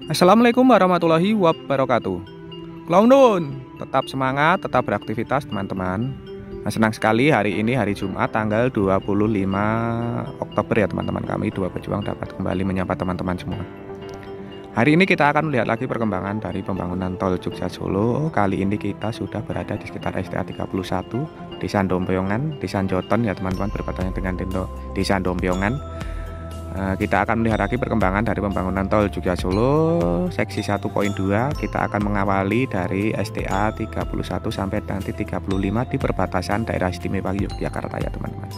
Assalamualaikum warahmatullahi wabarakatuh. Long tetap semangat, tetap beraktivitas teman-teman. Senang sekali hari ini hari Jumat tanggal 25 Oktober ya teman-teman, kami dua pejuang dapat kembali menyapa teman-teman semua. Hari ini kita akan melihat lagi perkembangan dari pembangunan tol Jogja Solo. Kali ini kita sudah berada di sekitar STA 31 Desa Ndompyongan, Desa Joton ya teman-teman, berpadangan dengan Desa Ndompyongan. Kita akan melihat lagi perkembangan dari pembangunan tol Jogja Solo seksi 1.2. Kita akan mengawali dari STA 31 sampai nanti 35 di perbatasan daerah istimewa Yogyakarta ya teman-teman.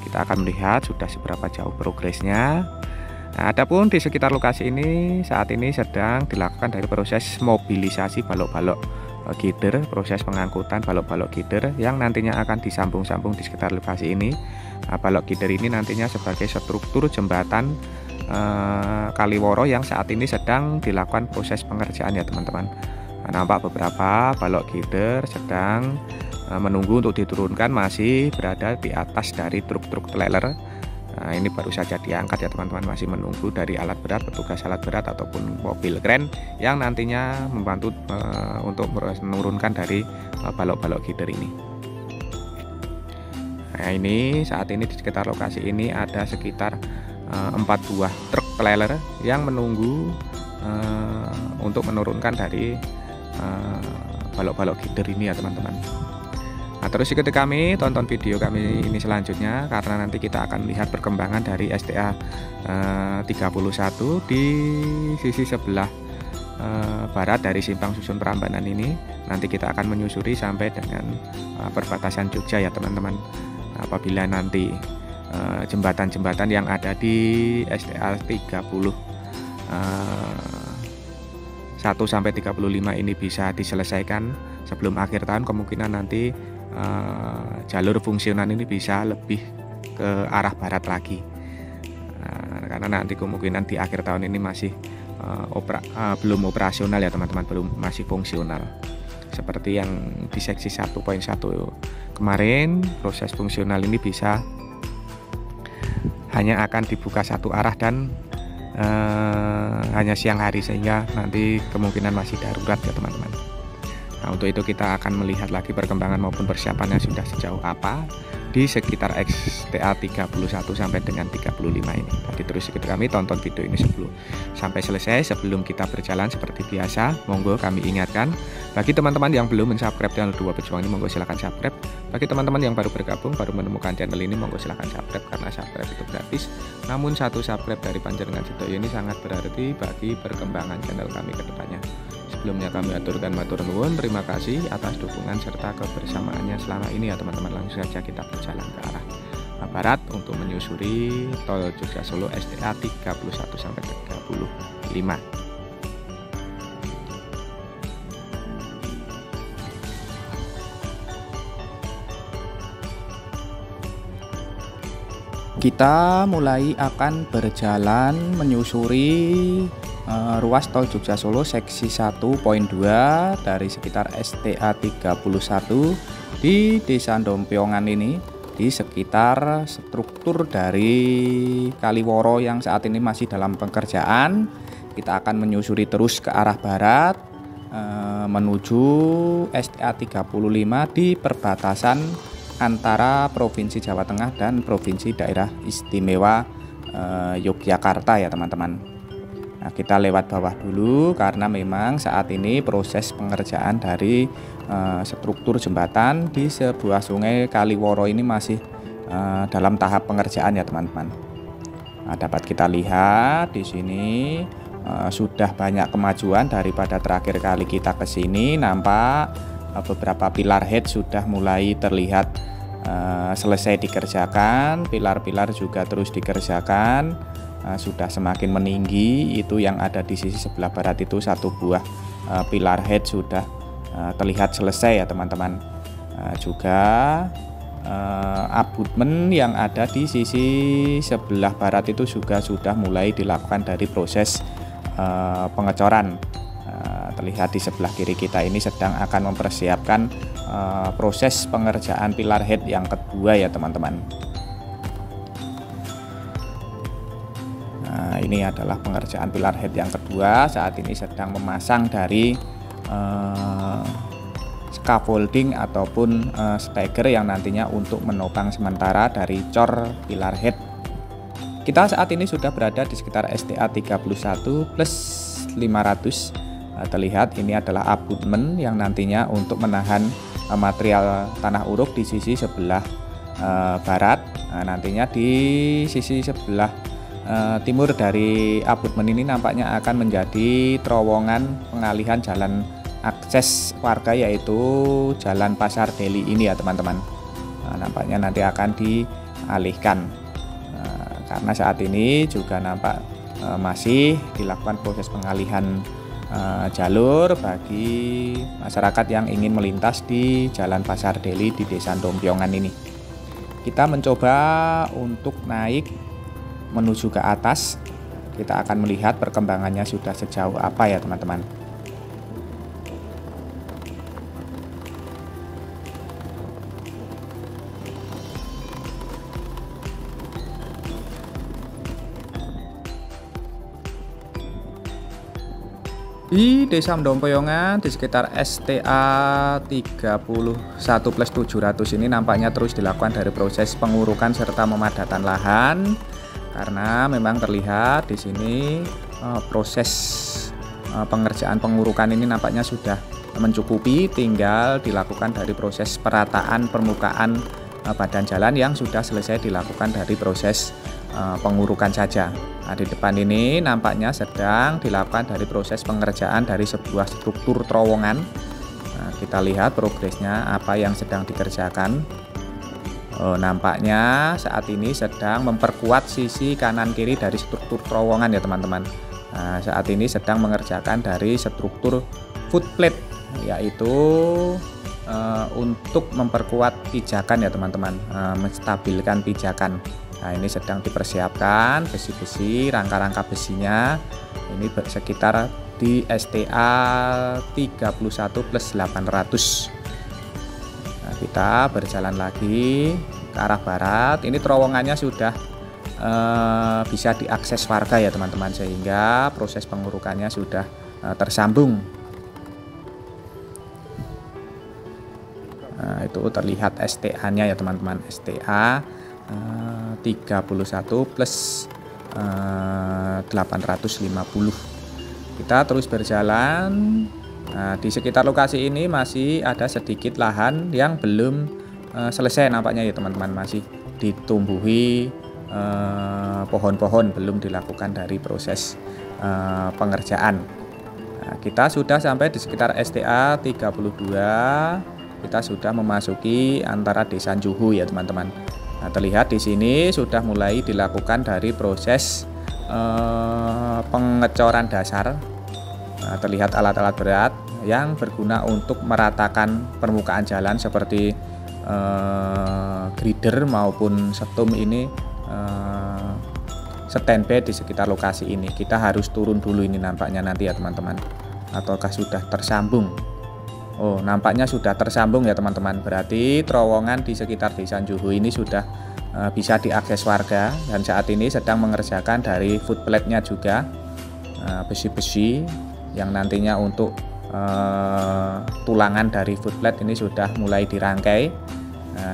Kita akan melihat sudah seberapa jauh progresnya. Adapun di sekitar lokasi ini saat ini sedang dilakukan dari proses mobilisasi balok-balok gider, proses pengangkutan balok-balok gider yang nantinya akan disambung-sambung di sekitar lokasi ini. Balok gider ini nantinya sebagai struktur jembatan Kaliworo yang saat ini sedang dilakukan proses pengerjaan ya teman-teman. Nampak beberapa balok gider sedang menunggu untuk diturunkan, masih berada di atas dari truk-truk trailer. Ini baru saja diangkat ya teman-teman, masih menunggu dari alat berat, petugas alat berat ataupun mobil kren yang nantinya membantu untuk menurunkan dari balok-balok gider ini. Nah, ini saat ini di sekitar lokasi ini ada sekitar 4 buah truk trailer yang menunggu untuk menurunkan dari balok-balok gider ini ya teman-teman. Nah, terus ikuti kami, tonton video kami ini selanjutnya karena nanti kita akan melihat perkembangan dari STA 31 di sisi sebelah barat dari simpang susun Prambanan ini. Nanti kita akan menyusuri sampai dengan perbatasan Jogja ya teman-teman. Apabila nanti jembatan-jembatan yang ada di STA 31 sampai 35 ini bisa diselesaikan sebelum akhir tahun, kemungkinan nanti jalur fungsional ini bisa lebih ke arah barat lagi. Karena nanti kemungkinan di akhir tahun ini masih belum operasional ya teman-teman, masih fungsional. Seperti yang di seksi 1.1 kemarin, proses fungsional ini bisa hanya akan dibuka satu arah dan hanya siang hari, sehingga nanti kemungkinan masih darurat ya teman-teman. Nah, untuk itu kita akan melihat lagi perkembangan maupun persiapannya sudah sejauh apa di sekitar STA 31 sampai dengan 35 ini. Tadi terus ikuti kami, tonton video ini sampai selesai. Sebelum kita berjalan seperti biasa, monggo kami ingatkan bagi teman-teman yang belum mensubscribe channel Dua Pejuang ini, monggo silahkan subscribe. Bagi teman-teman yang baru bergabung, baru menemukan channel ini, monggo silahkan subscribe karena subscribe itu gratis. Namun satu subscribe dari Panjenengan Sedoyo ini sangat berarti bagi perkembangan channel kami ke depannya. Sebelumnya kami aturkan matur nuwun, terima kasih atas dukungan serta kebersamaannya selama ini ya teman-teman. Langsung saja kita berjalan ke arah barat untuk menyusuri tol Jogja Solo STA 31 sampai 35. Kita mulai akan berjalan menyusuri ruas tol Jogja Solo seksi 1.2 dari sekitar STA 31 di Desa Ndompyongan ini, di sekitar struktur dari Kaliworo yang saat ini masih dalam pengerjaan. Kita akan menyusuri terus ke arah barat menuju STA 35 di perbatasan antara Provinsi Jawa Tengah dan Provinsi Daerah Istimewa Yogyakarta ya teman-teman. Nah, kita lewat bawah dulu karena memang saat ini proses pengerjaan dari struktur jembatan di sebuah sungai Kaliworo ini masih dalam tahap pengerjaan ya teman-teman. Nah, dapat kita lihat di sini sudah banyak kemajuan daripada terakhir kali kita ke sini. Nampak beberapa pilar head sudah mulai terlihat selesai dikerjakan, pilar-pilar juga terus dikerjakan. Sudah semakin meninggi. Itu yang ada di sisi sebelah barat itu satu buah pilar head sudah terlihat selesai ya teman-teman. Juga abutmen yang ada di sisi sebelah barat itu juga sudah mulai dilakukan dari proses pengecoran. Terlihat di sebelah kiri kita ini sedang akan mempersiapkan proses pengerjaan pilar head yang kedua ya teman-teman. ini adalah pengerjaan pilar head yang kedua. Saat ini sedang memasang dari scaffolding ataupun stagger yang nantinya untuk menopang sementara dari cor pilar head. Kita saat ini sudah berada di sekitar STA 31 plus 500. Terlihat ini adalah abutmen yang nantinya untuk menahan material tanah uruk di sisi sebelah barat. Nantinya di sisi sebelah timur dari abutmen ini nampaknya akan menjadi terowongan pengalihan jalan akses warga, yaitu Jalan Pasar Deli ini ya teman-teman. Nampaknya nanti akan dialihkan karena saat ini juga nampak masih dilakukan proses pengalihan jalur bagi masyarakat yang ingin melintas di Jalan Pasar Deli di Desa Dompiongan ini. Kita mencoba untuk naik menuju ke atas. Kita akan melihat perkembangannya sudah sejauh apa ya teman-teman. Di Desa Dompiongan di sekitar STA 31 plus 700 ini nampaknya terus dilakukan dari proses pengurukan serta memadatan lahan, karena memang terlihat di sini proses pengerjaan pengurukan ini nampaknya sudah mencukupi, tinggal dilakukan dari proses perataan permukaan badan jalan yang sudah selesai dilakukan dari proses pengurukan saja. Nah, di depan ini nampaknya sedang dilakukan dari proses pengerjaan dari sebuah struktur terowongan. Nah, kita lihat progresnya apa yang sedang dikerjakan. Nampaknya saat ini sedang memperkuat sisi kanan kiri dari struktur terowongan ya teman-teman. Nah, saat ini sedang mengerjakan dari struktur footplate, yaitu untuk memperkuat pijakan ya teman-teman, menstabilkan pijakan. Nah, ini sedang dipersiapkan besi-besi, rangka-rangka besinya. Ini sekitar di STA 31 plus 800. Nah, kita berjalan lagi ke arah barat. Ini terowongannya sudah bisa diakses warga ya teman-teman, sehingga proses pengurukannya sudah tersambung. Nah, itu terlihat STA-nya ya teman-teman, STA 31 plus 850. Kita terus berjalan. Nah, di sekitar lokasi ini masih ada sedikit lahan yang belum selesai nampaknya ya teman-teman, masih ditumbuhi pohon-pohon, belum dilakukan dari proses pengerjaan. Nah, kita sudah sampai di sekitar STA 32. Kita sudah memasuki antara Desa Juhu ya teman-teman. Nah, terlihat di sini sudah mulai dilakukan dari proses pengecoran dasar. Nah, terlihat alat-alat berat yang berguna untuk meratakan permukaan jalan seperti grider maupun setum ini standby di sekitar lokasi ini. Kita harus turun dulu ini nampaknya nanti ya teman-teman. Ataukah sudah tersambung? Oh, nampaknya sudah tersambung ya teman-teman. Berarti terowongan di sekitar Desa Juhu ini sudah bisa diakses warga, dan saat ini sedang mengerjakan dari footplate-nya juga, besi-besi yang nantinya untuk tulangan dari footplate ini sudah mulai dirangkai.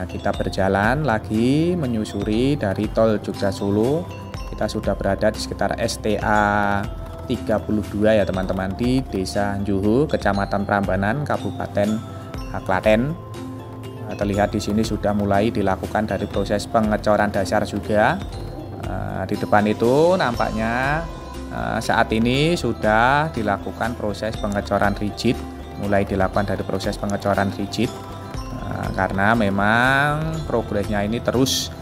Kita berjalan lagi menyusuri dari tol Jogja Solo. Kita sudah berada di sekitar STA 32 ya teman-teman, di Desa Juhu, Kecamatan Prambanan, Kabupaten Klaten. Terlihat di sini sudah mulai dilakukan dari proses pengecoran dasar juga. Di depan itu nampaknya saat ini sudah dilakukan proses pengecoran rigid, mulai dilakukan dari proses pengecoran rigid, karena memang progresnya ini terus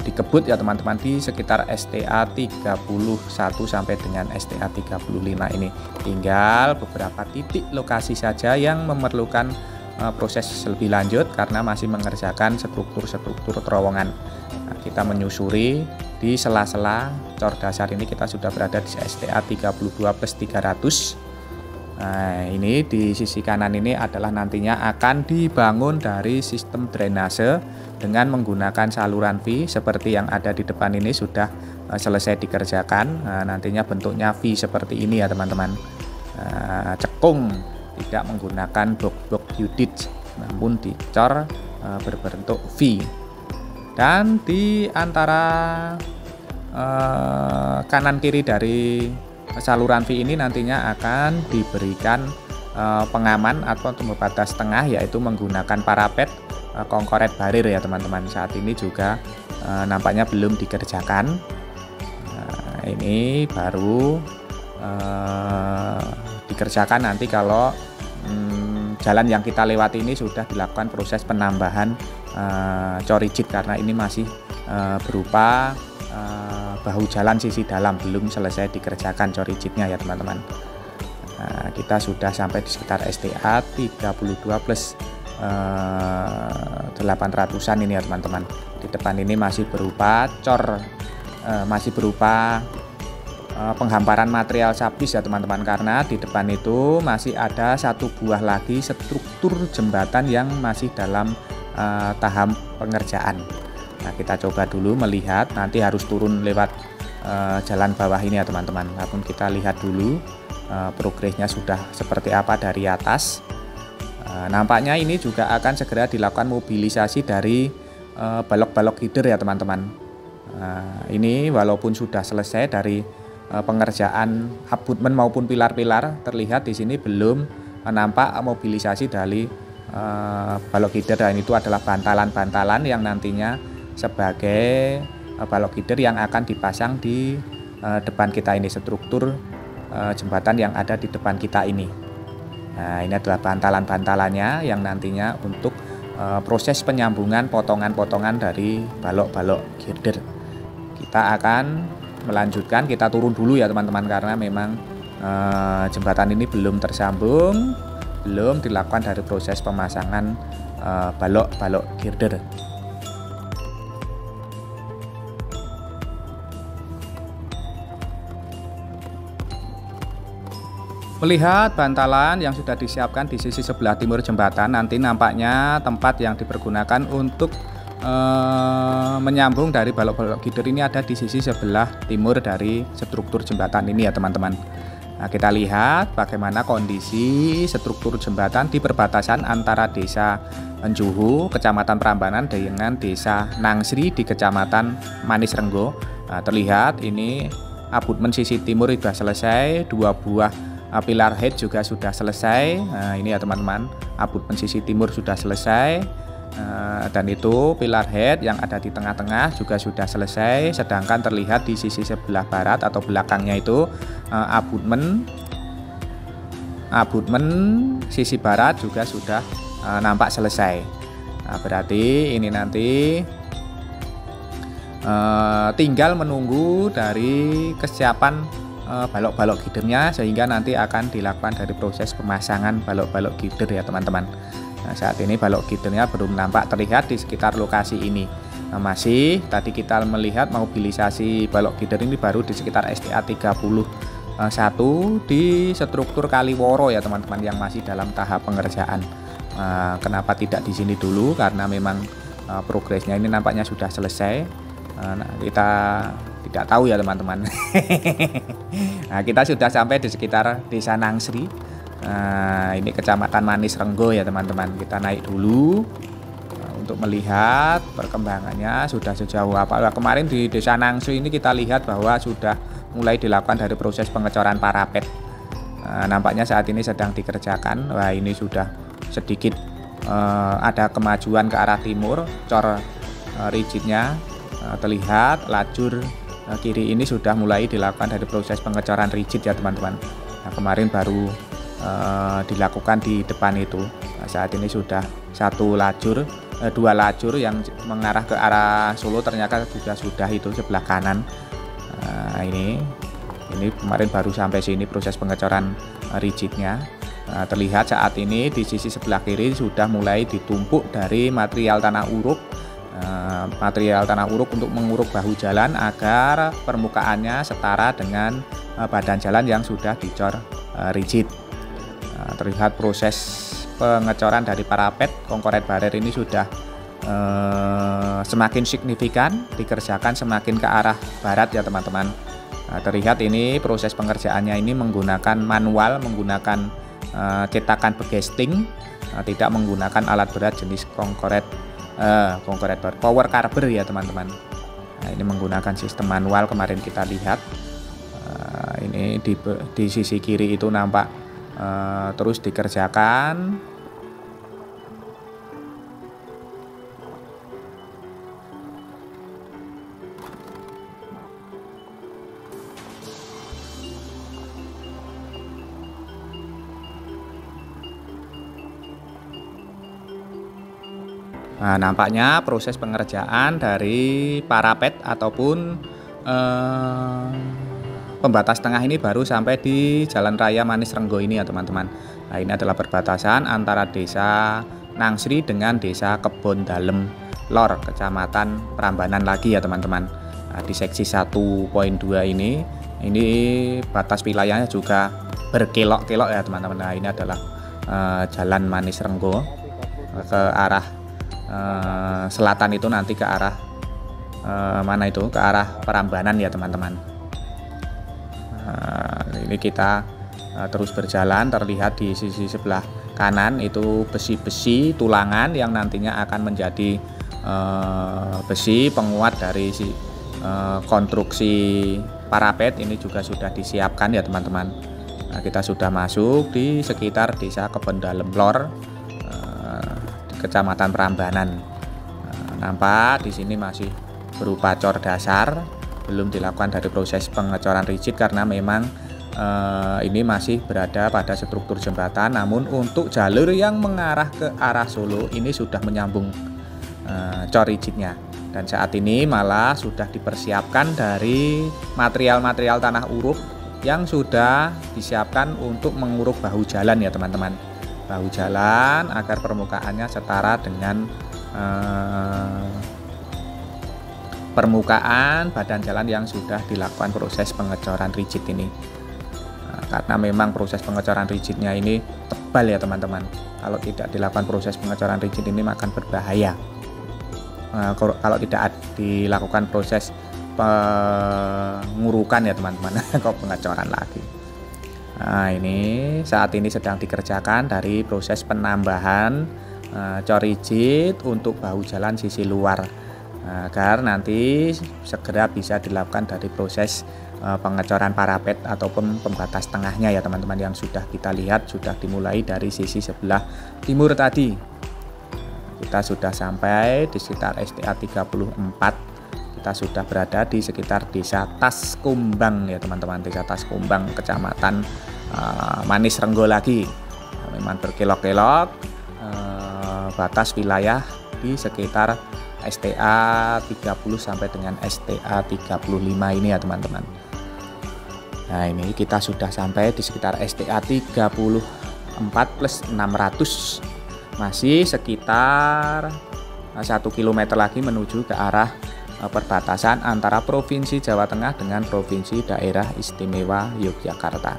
dikebut ya teman-teman di sekitar STA 31 sampai dengan STA 35 ini. Tinggal beberapa titik lokasi saja yang memerlukan proses lebih lanjut karena masih mengerjakan struktur terowongan. Nah, kita menyusuri di sela-sela cor dasar ini. Kita sudah berada di STA 32 plus 300. Nah, ini di sisi kanan ini adalah nantinya akan dibangun dari sistem drainase dengan menggunakan saluran V seperti yang ada di depan ini sudah selesai dikerjakan. Nantinya bentuknya V seperti ini ya teman-teman. Cekung tidak menggunakan blok-blok Yudits, namun dicor berbentuk V. Dan di antara kanan kiri dari saluran V ini nantinya akan diberikan pengaman atau pembatas tengah, yaitu menggunakan parapet kongkoret barir ya teman-teman. Saat ini juga nampaknya belum dikerjakan. Ini baru dikerjakan nanti kalau jalan yang kita lewati ini sudah dilakukan proses penambahan cor rigid, karena ini masih berupa bahu jalan sisi dalam, belum selesai dikerjakan cor rigidnya ya teman-teman. Kita sudah sampai di sekitar STA 32 plus 800-an ini ya teman-teman. Di depan ini masih berupa cor, masih berupa penghamparan material sabis ya teman-teman, karena di depan itu masih ada satu buah lagi struktur jembatan yang masih dalam tahap pengerjaan. Nah, kita coba dulu melihat, nanti harus turun lewat jalan bawah ini ya teman-teman. Namun kita lihat dulu progresnya sudah seperti apa dari atas. Nampaknya ini juga akan segera dilakukan mobilisasi dari balok-balok gider ya teman-teman. Ini walaupun sudah selesai dari pengerjaan abutmen maupun pilar-pilar, terlihat di sini belum nampak mobilisasi dari balok gider, dan itu adalah bantalan-bantalan yang nantinya sebagai balok gider yang akan dipasang di depan kita ini, struktur jembatan yang ada di depan kita ini. Nah, ini adalah bantalan-bantalannya yang nantinya untuk proses penyambungan potongan-potongan dari balok-balok girder. Kita akan melanjutkan, kita turun dulu ya teman-teman, karena memang jembatan ini belum tersambung, belum dilakukan dari proses pemasangan balok-balok girder. Melihat bantalan yang sudah disiapkan di sisi sebelah timur jembatan, nanti nampaknya tempat yang dipergunakan untuk menyambung dari balok-balok gider ini ada di sisi sebelah timur dari struktur jembatan ini ya teman-teman. Nah, kita lihat bagaimana kondisi struktur jembatan di perbatasan antara Desa Enjuhu, Kecamatan Prambanan, dengan Desa Nangsri di Kecamatan Manis Renggo. Nah, terlihat ini abutmen sisi timur sudah selesai, dua buah pilar head juga sudah selesai. Nah, ini ya teman-teman, abutmen sisi timur sudah selesai, dan itu pilar head yang ada di tengah-tengah juga sudah selesai. Sedangkan terlihat di sisi sebelah barat atau belakangnya itu abutmen sisi barat juga sudah nampak selesai. Nah, berarti ini nanti tinggal menunggu dari kesiapan balok-balok gidernya, sehingga nanti akan dilakukan dari proses pemasangan balok-balok gider ya teman-teman. Nah, saat ini balok gidernya belum nampak terlihat di sekitar lokasi ini. Nah, masih tadi kita melihat mobilisasi balok gider ini baru di sekitar STA 31 di struktur Kaliworo ya teman-teman, yang masih dalam tahap pengerjaan. Kenapa tidak di sini dulu? Karena memang progresnya ini nampaknya sudah selesai. Nah, kita tidak tahu ya teman-teman. Nah, kita sudah sampai di sekitar Desa Nangsri. Ini Kecamatan Manis Renggo ya teman-teman. Kita naik dulu untuk melihat perkembangannya sudah sejauh apa. Kemarin di Desa Nangsri ini kita lihat bahwa sudah mulai dilakukan dari proses pengecoran parapet. Nampaknya saat ini sedang dikerjakan. Wah, ini sudah sedikit ada kemajuan ke arah timur. Cor rigidnya terlihat, lajur kiri ini sudah mulai dilakukan dari proses pengecoran rigid ya teman-teman. Nah, kemarin baru dilakukan di depan itu. Nah, saat ini sudah dua lajur yang mengarah ke arah Solo ternyata juga sudah itu sebelah kanan. Nah, ini kemarin baru sampai sini proses pengecoran rigidnya. Nah, terlihat saat ini di sisi sebelah kiri sudah mulai ditumpuk dari material tanah uruk. Material tanah uruk untuk menguruk bahu jalan agar permukaannya setara dengan badan jalan yang sudah dicor rigid. Terlihat proses pengecoran dari parapet kongkoret barir ini sudah semakin signifikan dikerjakan semakin ke arah barat ya teman-teman. Terlihat ini proses pengerjaannya ini menggunakan manual, menggunakan cetakan begesting, tidak menggunakan alat berat jenis konkret power carber ya teman-teman. Nah, ini menggunakan sistem manual. Kemarin kita lihat ini di sisi kiri itu nampak terus dikerjakan. Nah, nampaknya proses pengerjaan dari parapet ataupun pembatas tengah ini baru sampai di Jalan Raya Manis Renggo ini ya teman-teman. Nah, ini adalah perbatasan antara Desa Nangsri dengan Desa Kebon Dalem Lor, Kecamatan Prambanan lagi ya teman-teman. Nah, di seksi 1.2 ini batas wilayahnya juga berkelok-kelok ya teman-teman. Nah, ini adalah Jalan Manis Renggo ke arah selatan itu nanti ke arah mana itu, ke arah Prambanan ya teman-teman. Ini kita terus berjalan, terlihat di sisi sebelah kanan itu besi-besi tulangan yang nantinya akan menjadi besi penguat dari konstruksi parapet. Ini juga sudah disiapkan ya teman-teman. Nah, kita sudah masuk di sekitar Desa Kebon Dalem Lor, Kecamatan Prambanan. Nampak di sini masih berupa cor dasar, belum dilakukan dari proses pengecoran rigid karena memang ini masih berada pada struktur jembatan. Namun untuk jalur yang mengarah ke arah Solo ini sudah menyambung cor rigidnya, dan saat ini malah sudah dipersiapkan dari material-material tanah uruk yang sudah disiapkan untuk menguruk bahu jalan ya teman-teman. Bahu jalan agar permukaannya setara dengan permukaan badan jalan yang sudah dilakukan proses pengecoran rigid ini. Karena memang proses pengecoran rigidnya ini tebal ya teman-teman. Kalau tidak dilakukan proses pengecoran rigid ini akan berbahaya. Kalau tidak dilakukan proses pengurukan ya teman-teman, kok pengecoran lagi. Nah, ini saat ini sedang dikerjakan dari proses penambahan cor rigid untuk bahu jalan sisi luar, agar nanti segera bisa dilakukan dari proses pengecoran parapet ataupun pembatas tengahnya ya teman-teman, yang sudah kita lihat sudah dimulai dari sisi sebelah timur tadi. Kita sudah sampai di sekitar STA 34. Kita sudah berada di sekitar Desa Taskumbang ya teman-teman, Desa Taskumbang, Kecamatan Manis Renggo lagi. Memang berkelok-kelok batas wilayah di sekitar STA 30 sampai dengan STA 35 ini ya teman-teman. Nah, ini kita sudah sampai di sekitar STA 34 plus 600. Masih sekitar 1 km lagi menuju ke arah perbatasan antara Provinsi Jawa Tengah dengan Provinsi Daerah Istimewa Yogyakarta.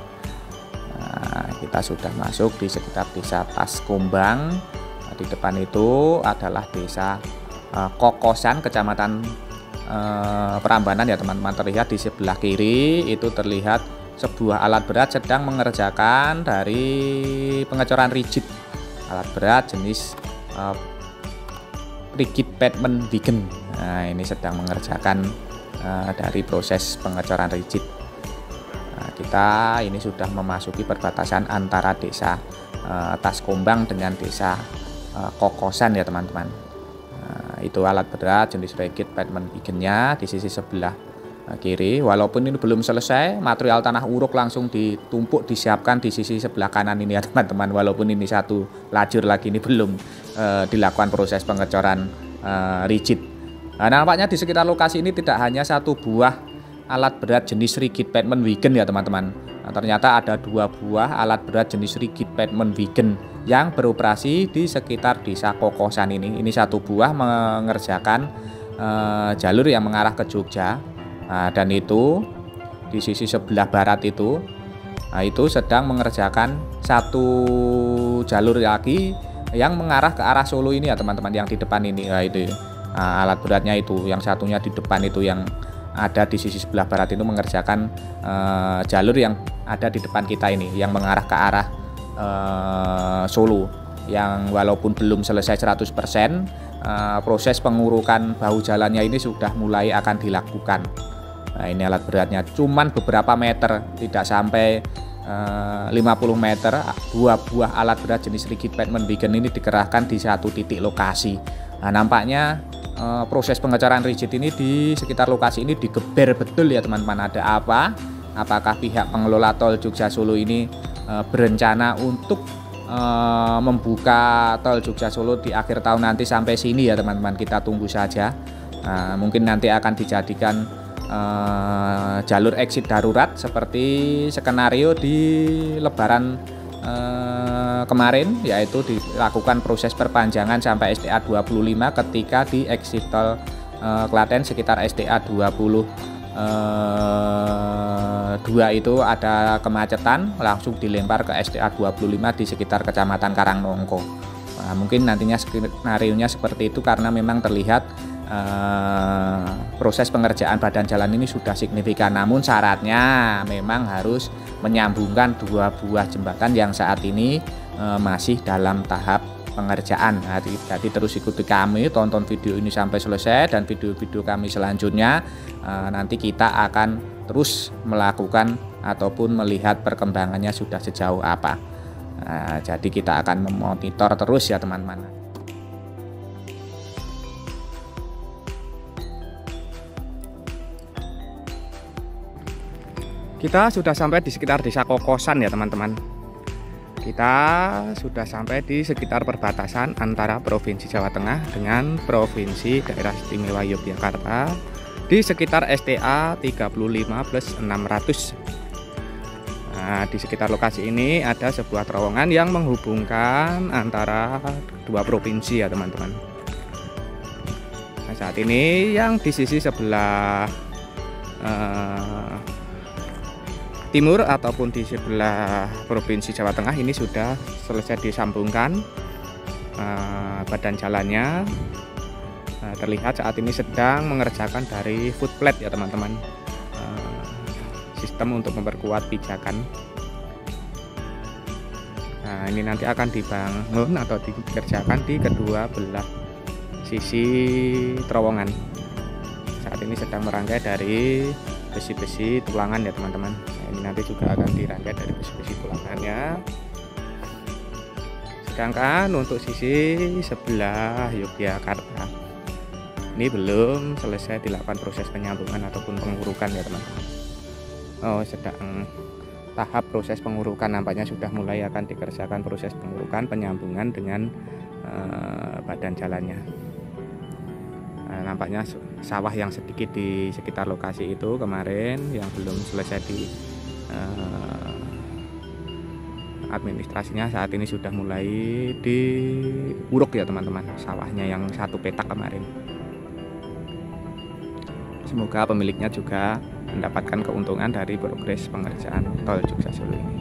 Nah, kita sudah masuk di sekitar Desa Taskumbang. Nah, di depan itu adalah Desa Kokosan, Kecamatan Prambanan ya teman-teman. Terlihat di sebelah kiri itu terlihat sebuah alat berat sedang mengerjakan dari pengecoran rigid. Alat berat jenis rigid pavement vegan. Nah, ini sedang mengerjakan dari proses pengecoran rigid. Nah, kita ini sudah memasuki perbatasan antara Desa Taskumbang dengan Desa Kokosan ya teman-teman. Nah, itu alat berat jenis rigid pavement vegan-nya di sisi sebelah kiri. Walaupun ini belum selesai, material tanah uruk langsung ditumpuk disiapkan di sisi sebelah kanan ini ya teman-teman. Walaupun ini satu lajur lagi, ini belum dilakukan proses pengecoran rigid. Nah, nampaknya di sekitar lokasi ini tidak hanya satu buah alat berat jenis rigid pavement vegan ya teman-teman. Nah, ternyata ada 2 buah alat berat jenis rigid pavement vegan yang beroperasi di sekitar Desa Kokosan ini. Ini satu buah mengerjakan jalur yang mengarah ke Jogja. Nah, dan itu di sisi sebelah barat itu, nah, itu sedang mengerjakan satu jalur lagi yang mengarah ke arah Solo ini ya teman-teman, yang di depan ini. Nah, itu alat beratnya itu, yang satunya di depan itu yang ada di sisi sebelah barat itu mengerjakan jalur yang ada di depan kita ini, yang mengarah ke arah Solo, yang walaupun belum selesai 100%, proses pengurukan bahu jalannya ini sudah mulai akan dilakukan. Nah, ini alat beratnya cuman beberapa meter, tidak sampai 50 meter. 2 buah alat berat jenis rigid pavement beacon ini dikerahkan di satu titik lokasi. Nah, nampaknya proses pengecoran rigid ini di sekitar lokasi ini digeber betul ya teman-teman. Ada apa? Apakah pihak pengelola tol Jogja Solo ini berencana untuk membuka tol Jogja Solo di akhir tahun nanti sampai sini ya teman-teman? Kita tunggu saja. Mungkin nanti akan dijadikan jalur exit darurat seperti skenario di Lebaran kemarin, yaitu dilakukan proses perpanjangan sampai STA 25 ketika di exit tol Klaten sekitar STA 22 itu ada kemacetan, langsung dilempar ke STA 25 di sekitar Kecamatan Karangnongko. Nah, mungkin nantinya skenario-nya seperti itu karena memang terlihat proses pengerjaan badan jalan ini sudah signifikan, namun syaratnya memang harus menyambungkan 2 buah jembatan yang saat ini masih dalam tahap pengerjaan. Nah, jadi terus ikuti kami, tonton video ini sampai selesai, dan video-video kami selanjutnya nanti kita akan terus melakukan ataupun melihat perkembangannya sudah sejauh apa. Nah, jadi kita akan memonitor terus ya teman-teman. Kita sudah sampai di sekitar desa Kokosan ya teman-teman. Kita sudah sampai di sekitar perbatasan antara Provinsi Jawa Tengah dengan Provinsi Daerah Istimewa Yogyakarta, di sekitar STA 35+600. Nah, di sekitar lokasi ini ada sebuah terowongan yang menghubungkan antara 2 provinsi ya teman-teman. Nah, saat ini yang di sisi sebelah timur ataupun di sebelah Provinsi Jawa Tengah ini sudah selesai disambungkan badan jalannya. Nah, terlihat saat ini sedang mengerjakan dari foot plate ya teman-teman, sistem untuk memperkuat pijakan. Nah, ini nanti akan dibangun atau dikerjakan di kedua belah sisi terowongan. Saat ini sedang merangkai dari besi-besi tulangan ya teman-teman. Nah, ini nanti juga akan dirangkai dari besi-besi tulangannya. Sedangkan untuk sisi sebelah Yogyakarta ini belum selesai dilakukan proses penyambungan ataupun pengurukan ya teman-teman. Sedang tahap proses pengurukan, nampaknya sudah mulai akan dikerjakan proses pengurukan penyambungan dengan badan jalannya. Nah, nampaknya sawah yang sedikit di sekitar lokasi itu kemarin yang belum selesai di administrasinya, saat ini sudah mulai diuruk ya teman-teman, sawahnya yang 1 petak kemarin. Semoga pemiliknya juga mendapatkan keuntungan dari progres pengerjaan tol Jogja Solo ini.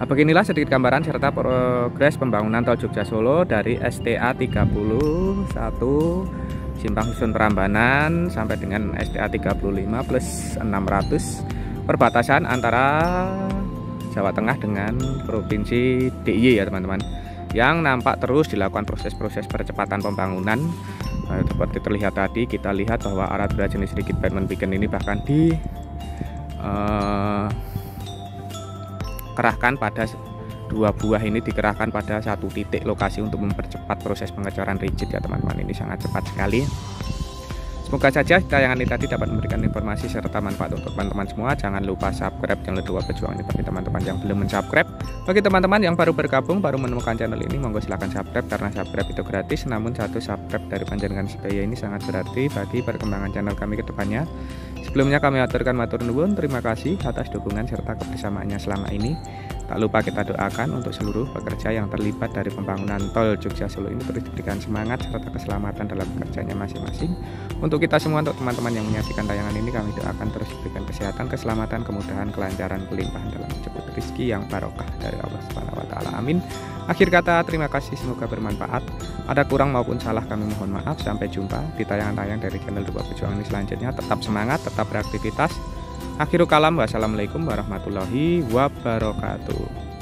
Nah, beginilah sedikit gambaran serta progres pembangunan tol Jogja Solo dari STA 31 Simpang Susun Prambanan sampai dengan STA 35+600, perbatasan antara Jawa Tengah dengan Provinsi DIY ya teman-teman, yang nampak terus dilakukan proses-proses percepatan pembangunan. Nah, seperti terlihat tadi, kita lihat bahwa alat berat jenis rigid pavement beacon ini bahkan kerahkan pada 2 buah ini dikerahkan pada satu titik lokasi untuk mempercepat proses pengecoran rigid ya teman-teman. Ini sangat cepat sekali. Semoga saja tayangan ini tadi dapat memberikan informasi serta manfaat untuk teman-teman semua. Jangan lupa subscribe channel Dua Pejuang ini bagi teman-teman yang belum mensubscribe. Bagi teman-teman yang baru bergabung, baru menemukan channel ini, monggo silahkan subscribe karena subscribe itu gratis. Namun satu subscribe dari panjenengan sedaya ini sangat berarti bagi perkembangan channel kami ke depannya. Sebelumnya kami aturkan matur nuwun, terima kasih atas dukungan serta kebersamaannya selama ini. Tak lupa kita doakan untuk seluruh pekerja yang terlibat dari pembangunan tol Jogja Solo ini terus diberikan semangat serta keselamatan dalam pekerjaannya masing-masing. Untuk kita semua, untuk teman-teman yang menyaksikan tayangan ini, kami doakan terus diberikan kesehatan, keselamatan, kemudahan, kelancaran, kelimpahan dalam menjemput rezeki yang barokah dari Allah Subhanahu wa taala. Amin. Akhir kata, terima kasih, semoga bermanfaat. Ada kurang maupun salah kami mohon maaf. Sampai jumpa di tayangan-tayangan dari channel Dupa Perjuangan ini selanjutnya. Tetap semangat, tetap beraktivitas. Akhirul kalam, wassalamualaikum warahmatullahi wabarakatuh.